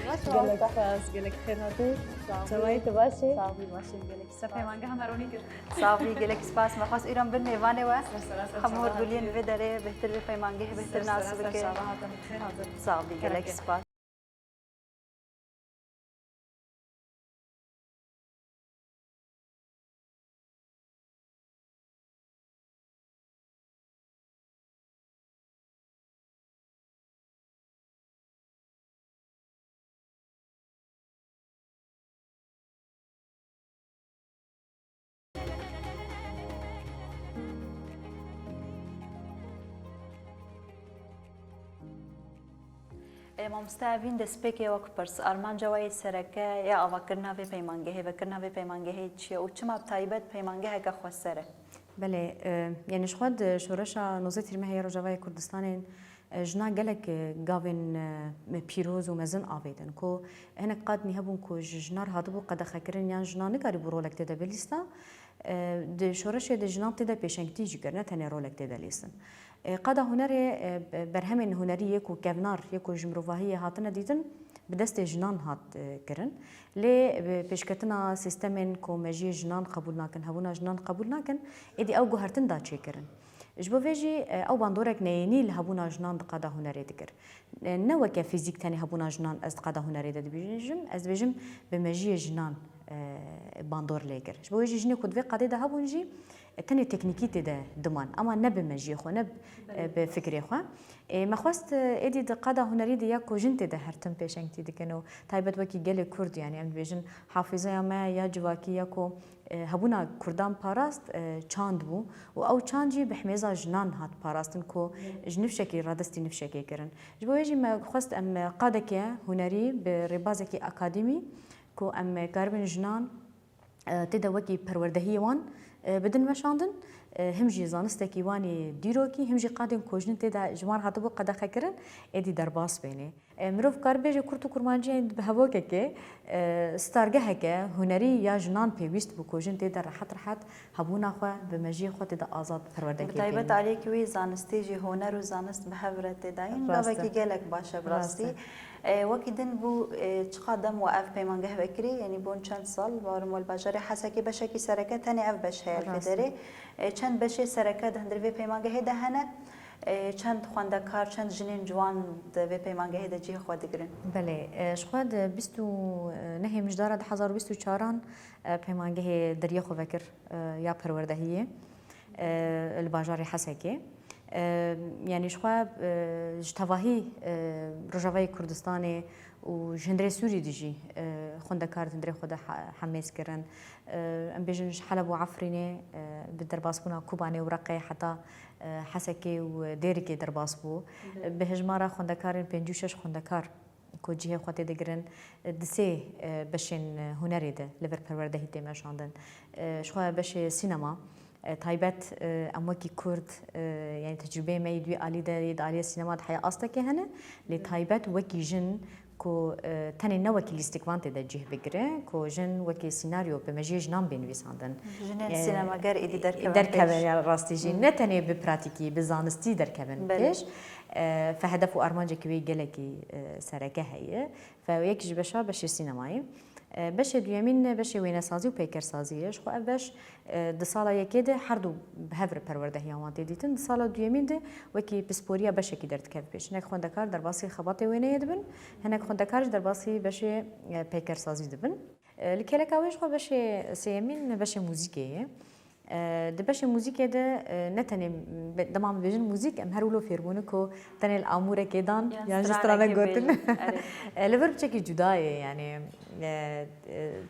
قالك فاس قالك خير هاتي سمعي تباشي صافي ماشي قالك صافي مانجا هم روني كر صافي قالك سپاس مخواست ایران بن میوانه و خمور بولین بدره بهتر به مانگه بهتر ناس بکه صافي قالك سپاس مامستاوین دسپیکی وقت پرس آرمان جوای سرکه یا آوکرنا به پیمانگه و کرنا به پیمانگه چیه و چه مبتایبت پیمانگه که خسره بله يعني شخود شورشا نوزتي ما هي رجوای كردستان جنا قالك قابن بيروز ومزن آبيدن كو هنا قاد نهبون كو جنار هادبو قد خكرن يعني جنا نقاري برولك تدا بليستا د شورش د جنان تدا پیشنگتی جگرنه تنه رولك تدا لیسن قد هنري برهم هنري يكو كافنار يكو جمروفاهية هاتنا ديتن بدست جنان هات كرن لي بيشكتنا سيستمين كو مجي جنان قبول ناكن هبونا جنان قبول ناكن ادي او جوهرتن دا تشي كرن جبو فيجي او باندورك نيني لهبونا جنان قدا هنري دكر نوا كفيزيك تاني هبونا جنان از قدا هنري دا بيجم از بيجم بمجي جنان باندور ليكر جبو فيجي جني كود في قادي دا هبونجي تاني تكنيكي تدا دمان اما نب مجي خو نب بفكري خو ما خواست ادي قدا هنري دي ياكو جنت ده هرتم بيشنتي دكنو تايبت وكي جل كرد يعني ام بيجن حافظه ما يا جواكي ياكو هبونا كردان باراست چاند بو و او چانجي بحميزه جنان هات باراستن كو جنفشكي رادستي نفشكي كرن جبو يجي ما خواست ام قادك هنري بربازكي اكاديمي كو ام كاربن جنان تدا وكي پروردهي وان بدن مشاندن همجي زانستكي واني ديروكي همجي قادم كوجن تدا جمار هاتبو قدا خكرن ادي درباس بيني مروف كاربيجي كرتو كرمانجي بهوكك ستارجهك هنري يا جنان بيويست بو كوجن تدا راحت هبونا خو بمجي خو تدا ازاد پروردهي بتايبت عليك وي زانستيجي هنر وزانست بهورت داين باوكي جالك باشا براستي وكيدن بو تقدم وقف بيمانجه بكري يعني بون چند سال بارم البجاري حسكي بشكي سركه تاني اف بش هي الفدري چند بشي سركه دهندر في بيمانجه دهنه چند خواندکار چند جنین جوان د پیمانگه د جه خو دگرن بله شخواد 29 مجدار 2024 پیمانگه دریه خو فکر یا پروردهیه الباجاری حسکه يعني شخوا جتواهي رجاوي كردستاني و جندري سوري ديجي خندكار جندري خدا حماس كرن ام بيجنش حلب وعفريني بالدرباس بونا كوباني ورقي حتى حسكي وديركي درباس بو بهجمارا خندكار بنجوشش خندكار كو جهه خواتي دگرن دسي بشين هنري ده ليفر پرورده هيتي مشاندن شخوا بش سينما تایبەت ئەموەکی کورد یعنی تجربه ما دوی عالی دەید عالی سینەما حیا ئاستەکە هەنە لێ تایبەت وەکی ژن کۆ تەنێ نەوەکی لیستیکوان تێدا جێ بگرێ کۆ ژن وەکی سیناریۆ بەمەژێ ژنان بنویساندن سینەماگەر ئیدی دەرکەوێن ڕاستیژی نەتەنێ بپراتیکی بزانستی دەرکەون پێش فهدف و ئارمانجێکی وێ گەلێکی سەرەکە هەیە فەوەیەکیش بەشا بەشی سینەمایی باش دويمين باش وين سازي وبيكر سازيش خو باش د سالا يكيده هردو بهفر پرورده هيوان ديتن د سالا دويمين ده وكي بسپوريا باش كي درت كف باش هناك خوندكار درباسي خباطي وين يدبن هناك خوندكار درباسي باش بيكر سازي دبن الكلكاويش خو باش سيمين باش موزيكيه د باش موزيكيه ده نتني دمام بيجن موزيك ام هرولو فيربونكو تني الاموره كيدان يعني جسترانا قلتن ليفر بشكل جدايه يعني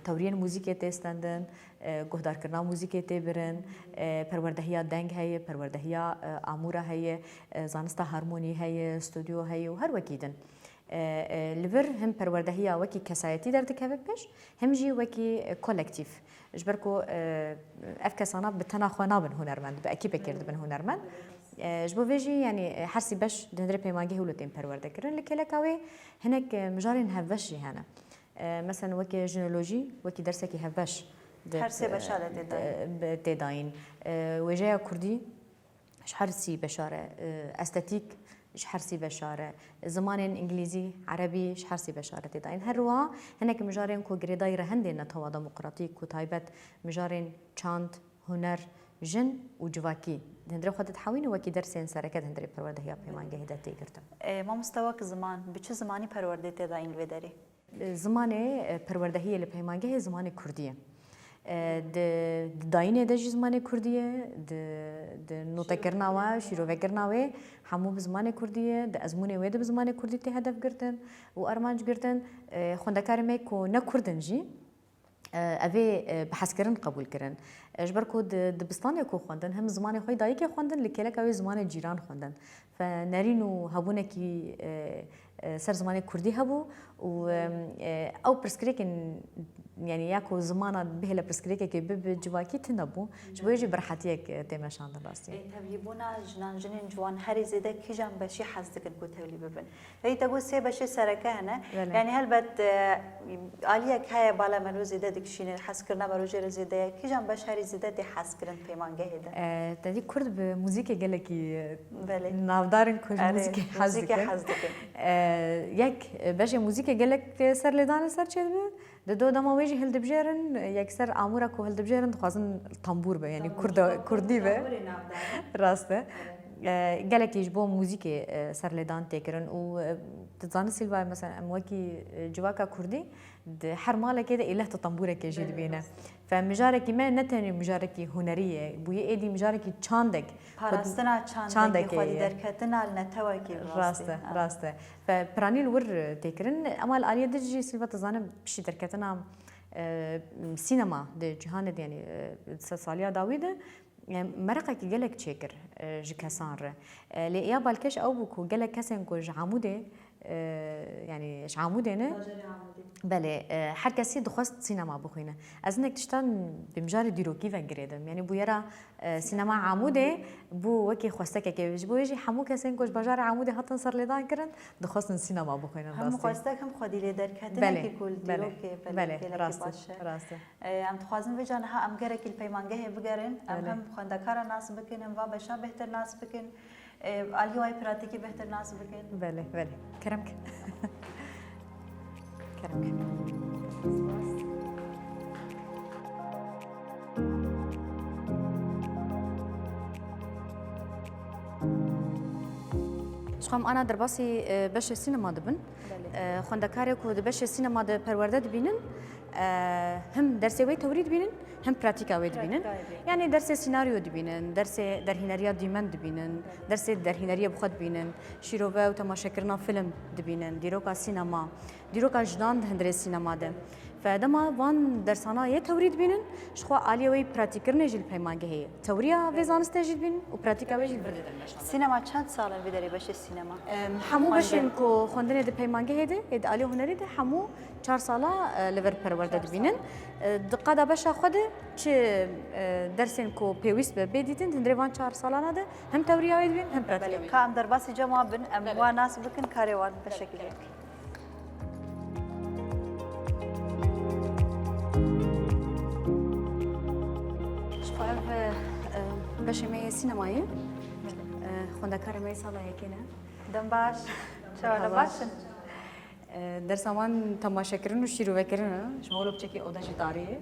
تورين موزيكيه تستندن گهدار کرنا موزیکی تی برن پروردهیا دنگ هی پروردهیا اموره هی زانستا هارمونی هی استودیو هی و هر وکیدن لور هم پروردهیا وکی کسایتی در دکه بش هم جی وکی کولکتیف جبرکو اف کسانا بتنا خوانا بن هنرمند به اکی بکرد بن هنرمند جبو فيجي يعني حرسي باش دندري بيماجي هولو تيم پرورده کرن لكلكاوي هناك مجارين هفش هنا مثلا وكي جينولوجي وكي درسكي هفش حرسي بشارة تداين وجاية كردي حرسي بشارة استاتيك حرسي بشارة زمان إنجليزي عربي حرسي بشارة تداين هروا هناك مجارين كو جريداي رهندي نتوا ديمقراطي كو تايبت مجارين چاند هنر جن وجواكي هندري خود تحوين وكي درسين سركات هندري پرورده هي بيمانگه هدتي گرتم ما مستواك زمان بچه زمانی پرورده تداين وداري زمان پرورده هي لپیمانگه زمان كردية د داینه د زمان كردية د نوتا کرنا و شیرو کرنا و همو بزمان كردية د ازمونه و د بزمان كردي ته هدف گرتن و ارمانج گرتن خوندکار می کو نه کردن جی اوی بحث کردن قبول کردن اجبر کو دبستان کو خوندن هم زمان خوی دایی که خوندن لکلک اوی زمان جیران خوندن فنرینو هبونه کی سر زمان کردی هبو و او پرسکریکن يعني ياكو زمانه بهلا برسكريكا كي بب جواكي تنبو جواجي برحتيك تمشان راسي تبليبونا جنان جنين جوان هري زيدا كي جام بشي حزدك نكو تبلي ببن هي تقول سي بشي سركانه يعني هل بد عليك هاي بالا مرو زيدا دكشين حسكرنا مرو جير زيدا كي جام باش هري زيدا دي حسكرن بيمان جهدا تدي كرد بموزيكا قالكي بله نافدارن كل موزيكا حزدك ياك باش موزيكا قالك سر لدان سر چه دو دما ویجی هل دبجرن یکسر آمورا کو هل دبجرن خوازن تنبور به یعنی کردی به راسته گلکیش با موزیک سر لدان تکرن و تزان سیلوا مثلا امواکی جواکا کردی هر ماله كده إله تطنبورة كجيد بينا فمجاركي ما نتني مجاركي هنرية بوي إيدي مجاركي چاندك پاراستنا چاندك خودي دركتنا لنتواكي راسته فبراني الور تكرن أما الآلية دجي سيلفا تزانم بشي دركتنا سينما دي جهان دي يعني ساليا داويده مرقه كي جلك تشكر جكسان ليا بالكش او بوكو جلك كسن كو عموده يعني اش عموده نه بله هر کسی دخواست سینما بخوینه از اینک تشتن بمجاری دیروکی و گریدم یعنی بویرا سینما عموده بو وکی خواسته که بویجی همو کسی کش بجار عموده حتی سر لیدان کردن دخواستن سینما بخوینن هم خواسته هم خودی لیدر کردن کی کل دیروکی بله راسته ام تخوازن بجان ها ام گره کل پیمانگه بگرن هم خواندکار ناس بکنن و بشا بهتر ناس بکن آلیو ای پراتیکی بهتر ناس بکن بله کرمک كرمك شخم أنا درباسي باش السينما دبن خوندكارك ودباش السينما د پرورده دبينن هم درسي وي توريد بينن هم براتيكا وي دبينن يعني درس سيناريو دبينن درس درهنريا ديمن دبينن درس درهنريا بخد بينن شيروبا وتماشا كرنا فيلم دبينن ديروكا سينما ديروكا جدان هندري سينما ده فدما وان درسانا يه توريد بينن شخوا عاليه وي براتيكرني جيل بيمانگه هي توريا فيزانست جيل بين وبراتيكا وي جيل بدن سينما چند سال بدري باش السينما همو باشن کو خوندنه د پیمانگه هده اد علی هنری ده همو 4 ساله لور پرورده دبینن دقه باشه خود چه درسن کو پیوست به بدیدن دندروان 4 سالانه ده هم توریا وید بین هم پراتیکا کام در باسی جمع بن ام و ناس بکن کاروان به شکل شفاف باشه می سینمایی خوندکار می ساله یکینه دم باش چاله باشن در زمان تماشا کردن و شروع کردن شما لو بچکی اوداش داریه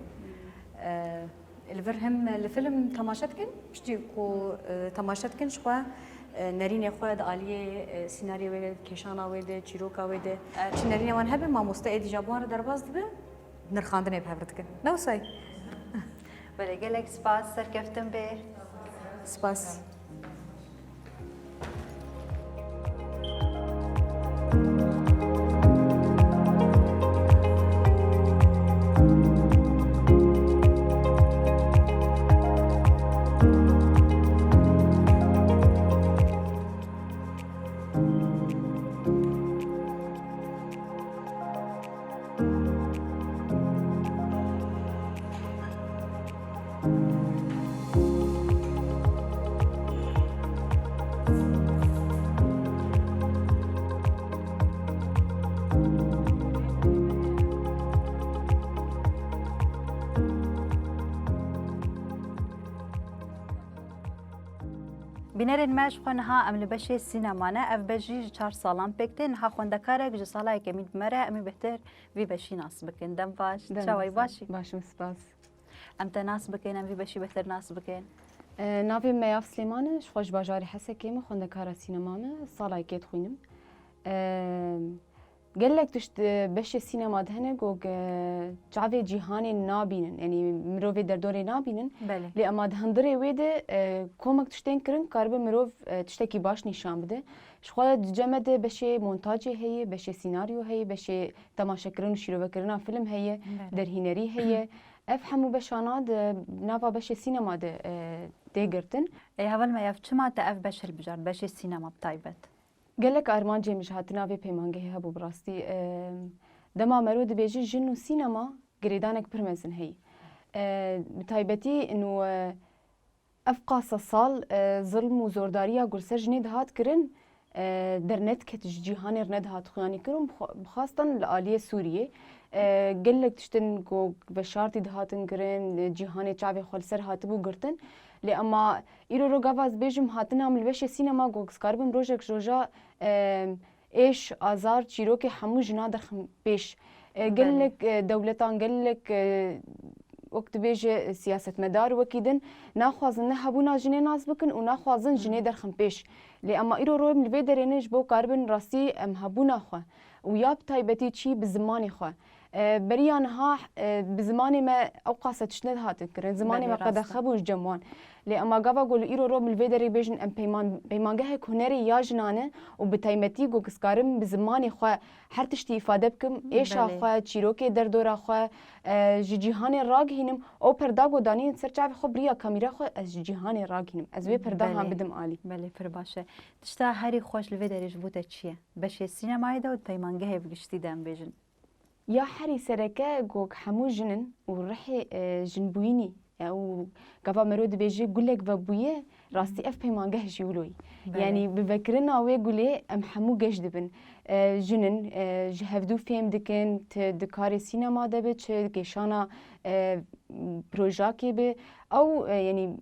الفرهم الفيلم تماشات كن بشتي كو تماشات كن شو نرين يخواد عالية سيناريو ويد كيشانا ويد تشيروكا ويد شي نرين وان هبه ما مستعد جابوان درباز دبه نرخاندنه بهبرتكن نو ساي بله گلک سپاس سرکفتم به سپاس بینرین ماش خونها ام لبشی سینما نه اف بجی 4 سالان پکتن ها خوندکارک جو سالای کمید مره امی بهتر وی بشی ناس بکن دم باش چاوی باشی باشم سپاس ام تناس بکن ام وی بشی بهتر ناس بکن ناوی میاف سلیمانش خوش باجاری حسکیم خوندکار سینمامه سالای کت خوینم قال لك تشت بش السينما دهنا جوج جعبي جيهاني نابينن يعني مروف دردوري نابينن بله لأما دهندري ويده كومك تشتين كرن كارب مروف تشتكي باش نشان بده شخوال جمد بشي مونتاجي هي بشي سيناريو هي بشي تماشا كرن وشيرو بكرنا فيلم هي درهينري هي افهموا بشاناد نافا بشي السينما ده ديگرتن هول ما يف چما تا اف بشر بجار بشي السينما بتايبت قال لك أرمان جيمش هاتنا في بيمانجه هبو براستي دما مرود بيجي جنو سينما قريدانك برمزن هي بتايبتي إنه أفقاس الصال ظلم وزوردارية قرصر جنيد هات كرن درنت كتج جيهاني رند هات خياني كرن خاصة لآلية سورية قال لك تشتن جو بشارتي دهاتن كرن جيهاني شعبي خالصر هاتبو قرتن لأما إيرو روجافاز بيجم هاتنا من البشة سينما جوكس كاربم روجك جوجا إيش آزار شيروكي حمو جنا درخم بيش قال لك دولتان قال لك وقت بيجي سياسة مدار وكيدن ناخوازن نهبونا جني ناس بكن وناخوازن جني درخم بيش لأما إيرو رو من البيدرينج بو كاربن راسي هبونا خو وياب تايبتي تشي بزماني خو بريانها بزماني ما أوقاسة تشند هاتن كرن زماني ما قد خبوش جموان لأما قابا قولوا إيرو رو من الفيدري بيجن أم بيمانجه كونيري يا جنانه وبتايمتي جو كسكارم بزماني خو هر تشتي إفادة بكم إيش أخو تشيروكي دردور أخو جيهاني راج هينم أو پرداغو دانين سرچاف خو بريا كاميرا خو از جيهاني راج هينم از وي پردا هم بدم عالي بله پر باشه تشتا هری خوش الفيدري جبوتا چیه بشه سینمای دا و بيمانجه بگشتی دم بيجن يا حري سركة جوك حمو جنن ورحي جنبويني أو قبل مرود بيجي يقول لك بابويه راستي اف بيمانجه جيولوي يعني بفكرنا ويقولي ام حمو جش دبن جنن جهفدو فيم دكن دكاري سينما دبت كيشانا بروجاكي ب او يعني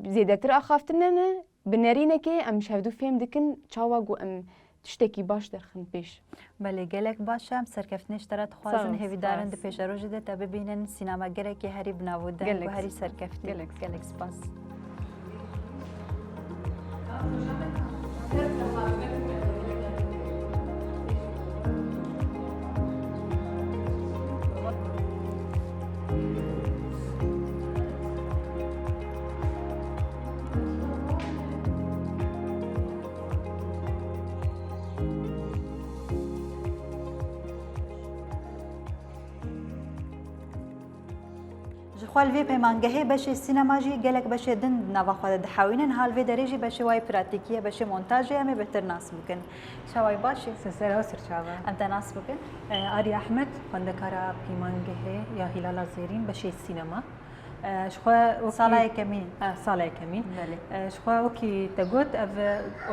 زيادتر اخافتنا بنرينا كي ام شهفدو فيم دكن تشاواغو ام تشتكي باش درخن بيش بله گلک باشم سرکفتنش ترات خوازن هیوی دارن ده پیش روز ده تا ببینن سینما گرکی هری بنابودن و هری سرکفتی گلک سپاس خوال وی پیمانگه بشه سینما جی گلک بشه دن نوا خود دحاوینن حال وی درجی بشه وای پراتیکیه بشه مونتاژی همه بهتر ناس بکن شوای باشه سسرا سرچاوا انت ناس بکن آری احمد خوندکارا پیمانگه یا هلال زیرین بشه سینما شخوا سالای کمین سالای کمین بله شخوا وکی تگوت او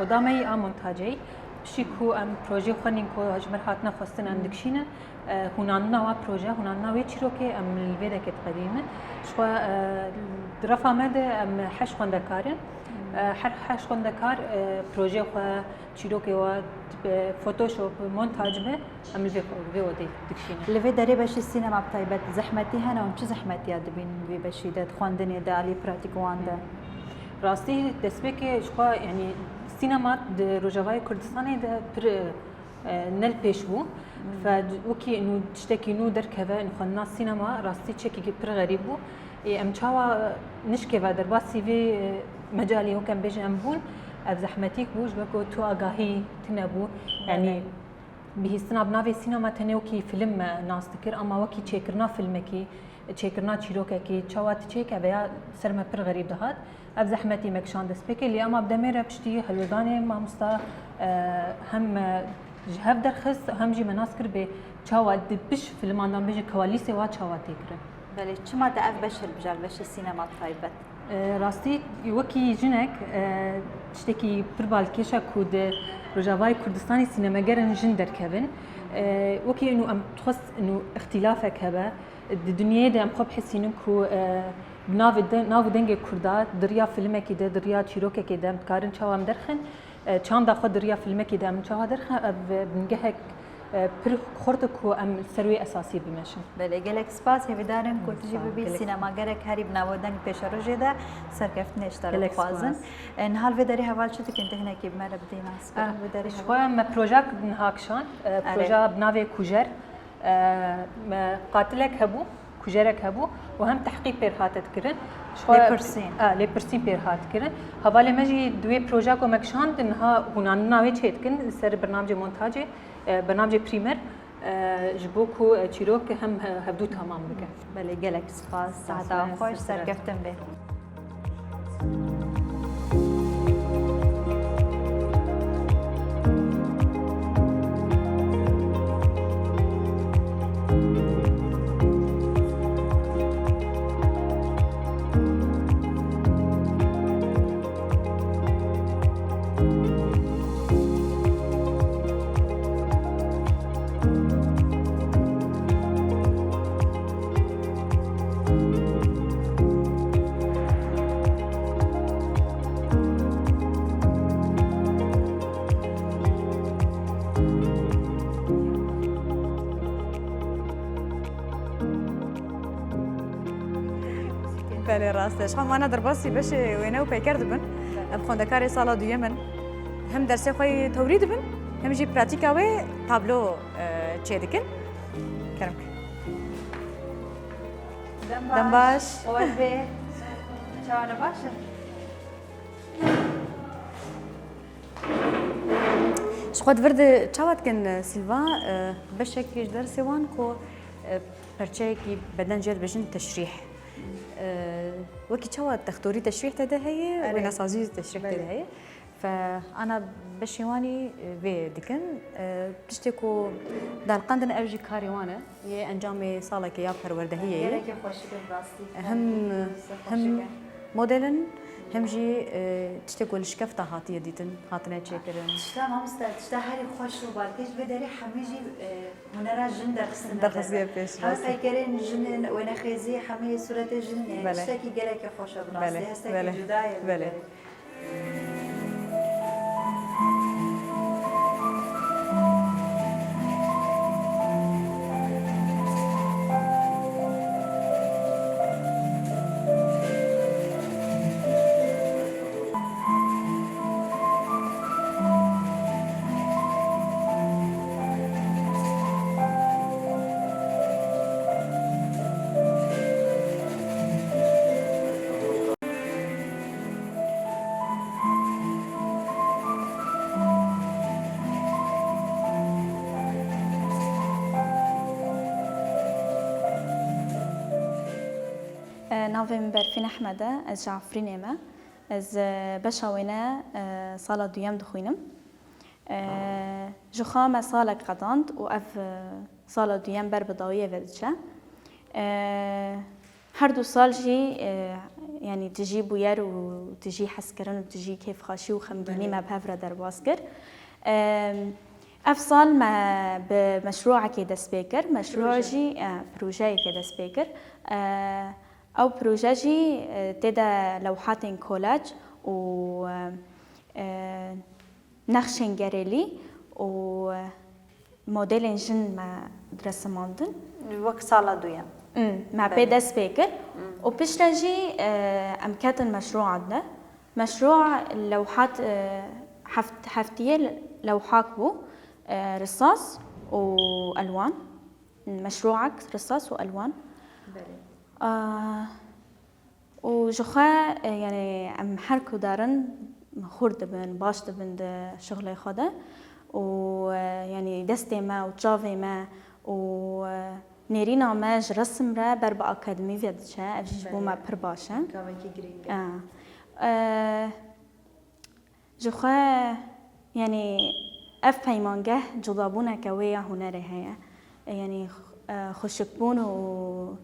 ادامه ام مونتاژی شیکو ام پروژه خونین کو هجمر هاتنا خواستن اندکشینه هناننا و پروژه هناننا وی چیروکی ام الویده کت قدیمه شخوا درفا مده ام حش خوندکارن حش خوندکار پروژه خو چیروکی و فوتوشوب مونتاج به ام الوی ودی دکشینه لوی دری بشه سینما بتایبت زحمتی هنه و چه زحمتی دبین وی بشه داد خواندنی دالی پراتیکوان ده راستی دسته که شخوا یعنی سینما روجاوای کردستانی ده پر نل پیش بو فوکی انو تشتکی نو در که و خوانا سینما راستی چکی که پر غریب بو ام چاوا نشکه و در باسی وی مجالی هو کم بیجن ام بون اب زحمتیک بوش بکو تو آگاهی تنبو یعنی بهستنا بناوی سینما تنوکی فیلم ناس تکر اما وکی چیکرنا فیلم کی چیکرنا چیروکه کی چاوات چیک بیا سرما پر غریب دهات اب زحمتی مکشان دست بکی لی اما بدمیر بشتی هلودانی ما مستا هم جهف درخص هم جی مناس کر به چاوات بش فیلمان دام بیج کوالیس و چاوات تکر بله چما تعرف بشر بجال بشه سینما طيبت راستی وکی جنک تشتکی پربال کشا کود رجاوای کردستانی سینماگرن جن درکبن وکی انو ام تخص انو اختلافك هبه الدنيا ده ام خب حسينم كو ناو دنگ کردا دریا فیلم کی ده دریا چیروک کی ده کارن چاوام درخن چند خود دریا فیلم کی ده من چاوا درخن بنگه پر خورد کو ام سروی اساسی بمشن بله گلک سپاس هیدارن کلتجی ببی سینما گرک هری بناودن پیش روزه ده سرکفت نشتر خوازن ان حال و داری حوال شد که انتهنا کی مر بدی ماس و داری شويه ما بروجاك نهاكشان بروجا بنافي كوجر قاتلك هبو كوجرك هبو وهم تحقيق بير هاتت كرن لي برسين بير هات كرن هوالي مجي دوي بروجاكو مكشان انها هنا ناوي تشيتكن سر برنامج مونتاج برنامج بريمر جبوكو تشيروك هم هبدو تمام بك بله گلک سپاس ساعت خوش سرکفتم به بله راستش هم انا در باسی بشه وینه و پیکر دبن ام خوندکاری سالا دویمن هم درس خوی تورید بن هم جی پراتیکا و تابلو چه دکن کرم دم باش اول به چاوانه باشه شخوت ورد چاوت کن سیلوا بشکیش درسی وان کو پرچه کی بدن جد بجن تشریح وكي تشوا تختوري تشريح تدا هي وانا سازي تشريح تدا هي فانا بشيواني في دكن بتشتكو دار قندن ارجي كاري وانا هي انجامي صالك يا پرورده هي هم موديلن هم جي تشتكو الشكفتا هاتيه ديتن هاتنا تشكرن تشتا مامستا تشتا هاري خوش و بالكش بدري حميجي هنرا جن درخصن درخصية بيش هل فكرين جن وانا خيزي حمي صورة جن يعني تشتاكي قالك خوش براسي هستاكي جداية بله ناویم برفین احمده از جعفری نمه از بشوینه سال دویم دخوینم جخام سالک قداند و اف سال دویم بر بداویه ودشه هر دو سال جی يعني تجي بوير وتجي حسكرن وتجي كيف خاشي وخمجيني ما بهفرة در باسكر أفصل ما بمشروع كده سبيكر مشروع جي بروجي كده سبيكر أو بروجي تدا لوحات كولاج و نقشن جريلي و موديل جن ما درسماندن وقت سالا دویم مع بيدا سبيكر وبشرجي أمكات المشروع عندنا مشروع لوحات حفتية لوحات بو رصاص وألوان مشروعك رصاص وألوان وجخا يعني أم حركو دارن خورد بن باش دبن ده شغلي خدا ويعني دستي ما وجافي ما و نيرينا ماج رسم را بر با أكاديمي فيدشة أفجيج بوما برباشة جخا يعني أف بيمانجه جضابونا كوية هنره هيا يعني خوشكبون و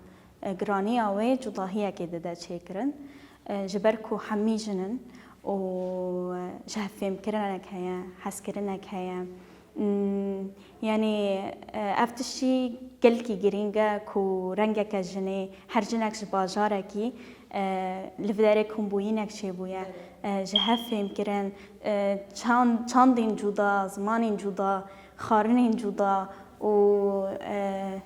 جراني أوي جضاهية كده دا شكرن جبركو حمي جنن و جهفهم كرنك هيا حس كرنك هيا يعني افتشي قلكي جرينجا كو رنجك جني هر جنك باجاركي لفدارك هم بوينك شي بويا جهفهم كرن چاندين جدا زمانين جدا خارنين جدا و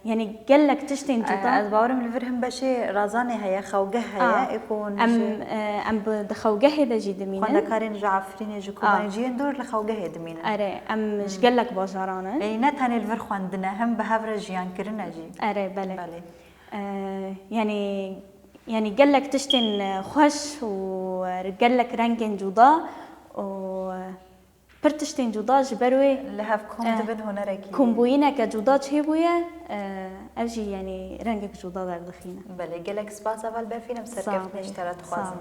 يعني قالك تشتين جدا از باورم الفرهم بشي رازاني هيا خوجه هيا يكون ام بدخوجه ده جي دمينن خونده كارين جعفرين جكوبان جين دور لخوجه دمينن اره ام مش قالك بازارانه يعني نتاني الفر خواندنا هم بهفر جيان كرنا جي اره بله بله يعني قالك تشتين خوش وقالك رنجين جدا و برتشتين جدا جبروي لهف كوم دبن هنركي كومبوينا كجدا چه بويا اوجي يعني رنجك جدا در دخينه بله گلک سپاس اول بفیلم سرکفت نشترت خوازم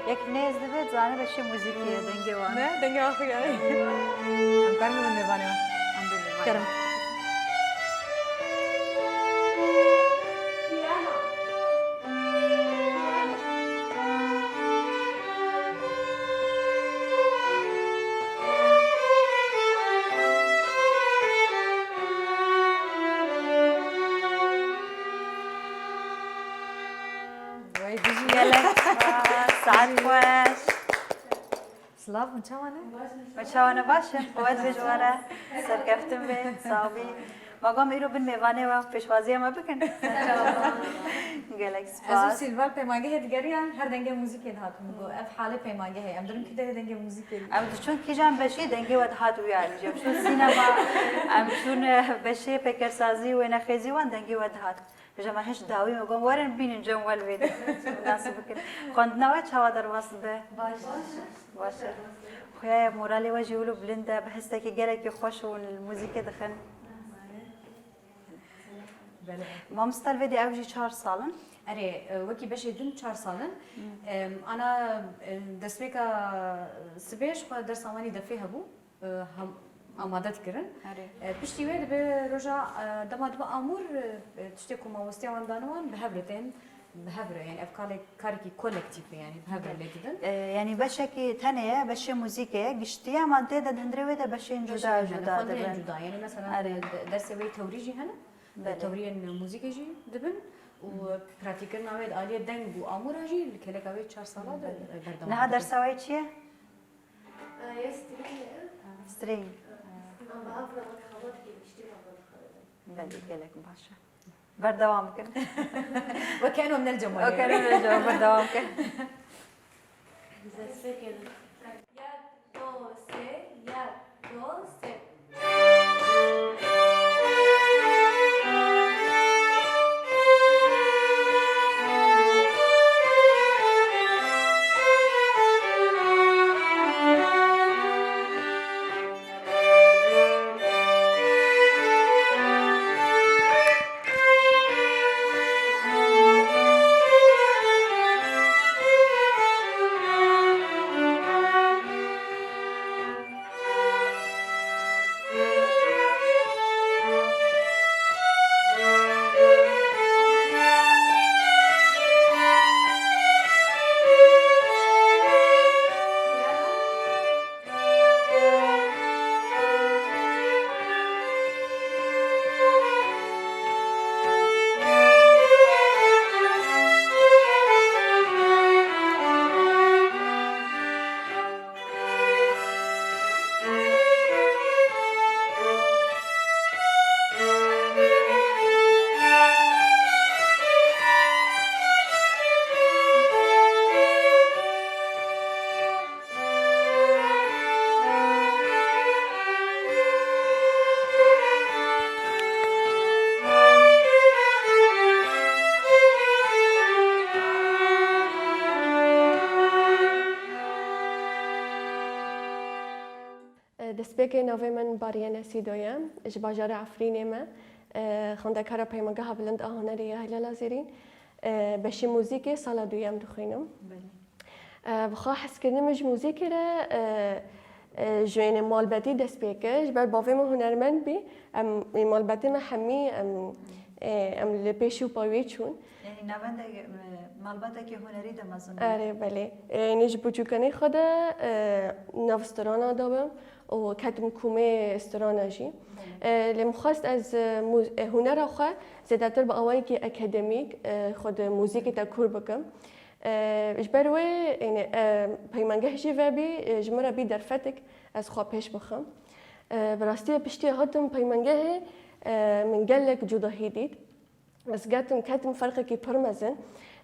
یک نیز دبید زانه بشه موزیکیه دنگی وان نه دنگه آخه گره هم کارم رو میبانه کرم ساعت خوش سلاف من چوانه؟ مچوانه باشه قوت بجواره سرکفتم به صاحبی مقام ایرو بن میوانه و پیشوازی ما بکن گلک از سپاس سیلوار پیمانگه دیگریان هر دنگه موزیک هاتون گو اف حاله پیمانگه هی ام دارم که دنگه موزیک ام چون کی جان بشی دنگی ود هات ویاری جب چون سینما ام چون بشی پیکرسازی و نخیزی وان دنگی ود هات جمع هش داوی مقام ورن بینن جمع الوید ناسب بکن خواند نوع چوا در واسط به باشه خویا مورالی و جولو بلنده بحسته که گلکی خوش و الموزیک دخن ما مستلفدي اوجي 4 سالن اره وکی بشه دن 4 سالن انا دسویکا سبیش خو در سامانی دفعه هبو هم آمادت کردن پشتی وید به رجا دماد با امور تشتی که موستی آن دانوان به هبرتن به هبره يعني افكار كاركي كولكتيف يعني بهبره اللي كده يعني بشكي تانية بشي موسيقى قشتيا ما تدا دندري ده بشي جدا جدا دبن جدا يعني مثلا درس وي توريجي هنا تورين موسيقى جي دبن وبراتيكر ناويد آلية دنگ و آمورا جي الكلك اوي 4 سالة بردوام نه درس واي چيه؟ سترينج بلي قالك باشا بردوام كن وكانوا من الجمهور وكانوا من الجمهور بردوام كن دەستپێکی ناوێ من باریەنە سیدۆیە ji bajarê Efrînê me xwendekara peymangeha bilind a hunerê ya Hilal Zêrîn beşî mûzîkê sala duyem dixwînim. Bixwe hezkirinê ji mûzîkê re ji wênê malbetî dest pê kir ji ber bavê min hunermend bî em malbetê me hemî ام لپیشو پاوی چون یعنی نوند مالباته که هنری ده مزن آره بله یعنی جبوجوکنی خود نوسترانا دارم و کدوم کومه استرانا جی لم خواست از هنر آخه زیادتر با آوایی که اکادمیک خود موزیک تا کور بکم اجبروی یعنی پیمانگه جی و بی جمره بی در فتک از خواه پیش بخم براستی پشتی هاتم پیمانگه من قلق جدا هیدید بس قاتم كاتم فرقة كي برمزن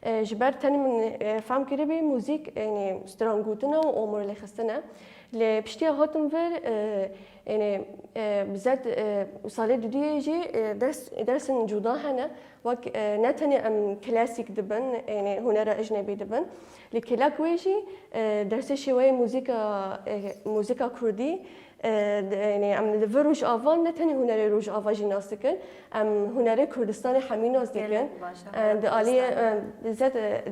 جبر تاني من فهم كده بي موزيك يعني سترانجوتنا وأمور اللي خستنا اللي بشتي هاتم فر يعني بزاد وصالي دودي جي درس جدا هنا وك نتاني أم كلاسيك دبن يعني هنر أجنبي دبن لكلاك ويجي درس شوية موسيقى كردي يعني عم ندفر روج آفان نتنی هنری روج آفا جناس دکن هنری کردستان همین ناز دکن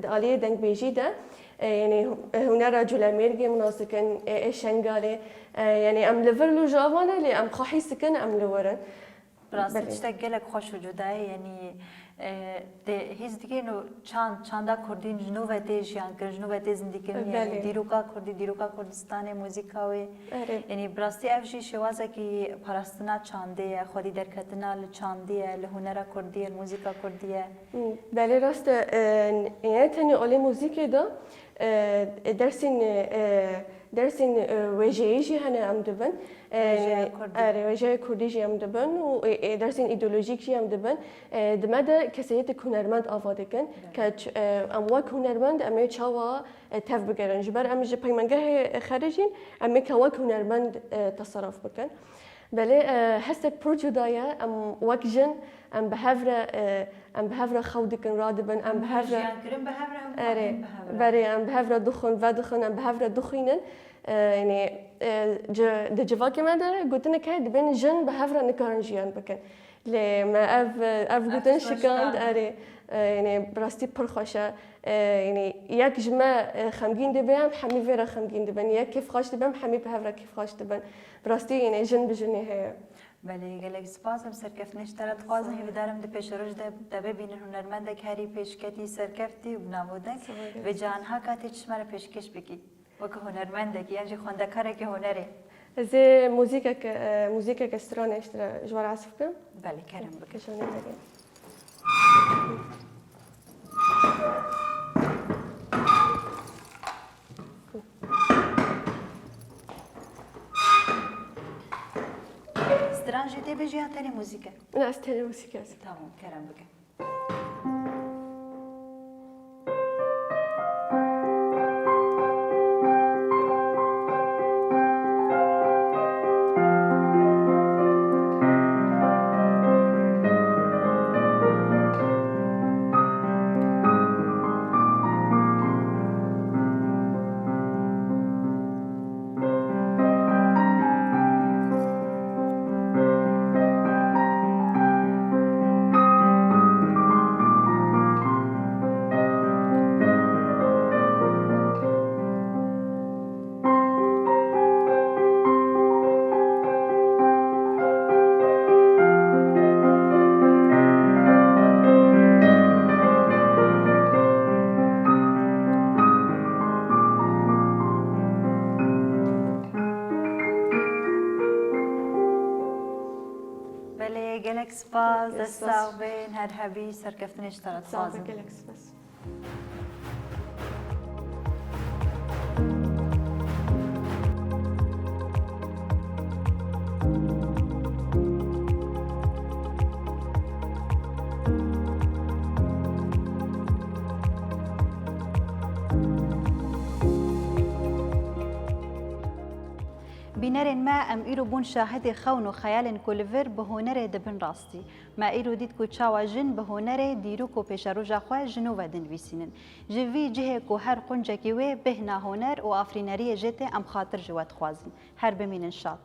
دالیه دنگ بیجی ده يعني هنر جولاميرجي مناسكن شنغالي يعني عم لفر روج آفان اللي عم خاحي سكن عم لورن براستی تشتغلك خوش وجودای یعنی هیچ دیگه نو چاندا کردین جنوب تیجیان کن جنوب تیز دیگه یعنی دیروکا کردستان موسیقی یعنی براستی افشی شوازه کی پرستنا چانده خودی درکتنا لچانده لهنر کردی موسیقی کردیه بله راست یعنی تنی علی موسیقی دا درسين وجهي هنا عم دبن وجه كردي عم دبن ودرسين ايديولوژيك عم دبن دمدا كسيت هنرمند آفادكن كج امواك هنرمند امي چاوا تف بگرن جبر ام جي پیمانگه خارجين امي كواك هنرمند تصرف بكن بله هسه پروجودايا ام وكجن ام بهفره خودكن رادبن ام بهفره بري ام بهفره دخن ودخن ام بهفره دخينن يعني د جواكي ماذا قلت لك هاد بين جن بهفره نكارنجيان بكن لما اف قلت شكاند اري يعني براستي برخوشه يعني ياك جما خمجين دبام حمي فيرا خمجين دبن ياك كيف خاش دبام حمي بهفره كيف خاش دبن براستي يعني جن بجني هي بله گلک سپاسم سرکفتنش ترت خوازم هی بدارم ده پیش روش ده ببینن هنرمندک هری پیشکتی سرکفتی و نامودن و جانها کاتی چشمه پیشکش بکی وکه هنرمندک یعنی خوندکاره که هنره زي موزيكا كسترانة اشترى جوار عزفكم بله کرم بکن شلون نتاقي استرانجی دی بجی ها تانی موزیکه لا استنى موسيقى تمام کرم بکن گلک سپاس دستاو بین هر هبی سرکفتنش ترت خوازم جالكس بس بینرین ما ام ایرو بون شاهد خون و خیال کلور به هنر دبن راستی ما ایرو دید کو چاوا جن به هنر دیرو کو پیش رو جخوا جنو و دن ویسینن جوی جه کو هر قنجه کی و بهنا هنر و آفرینری جته ام خاطر جوات خوازن هر بمینن شات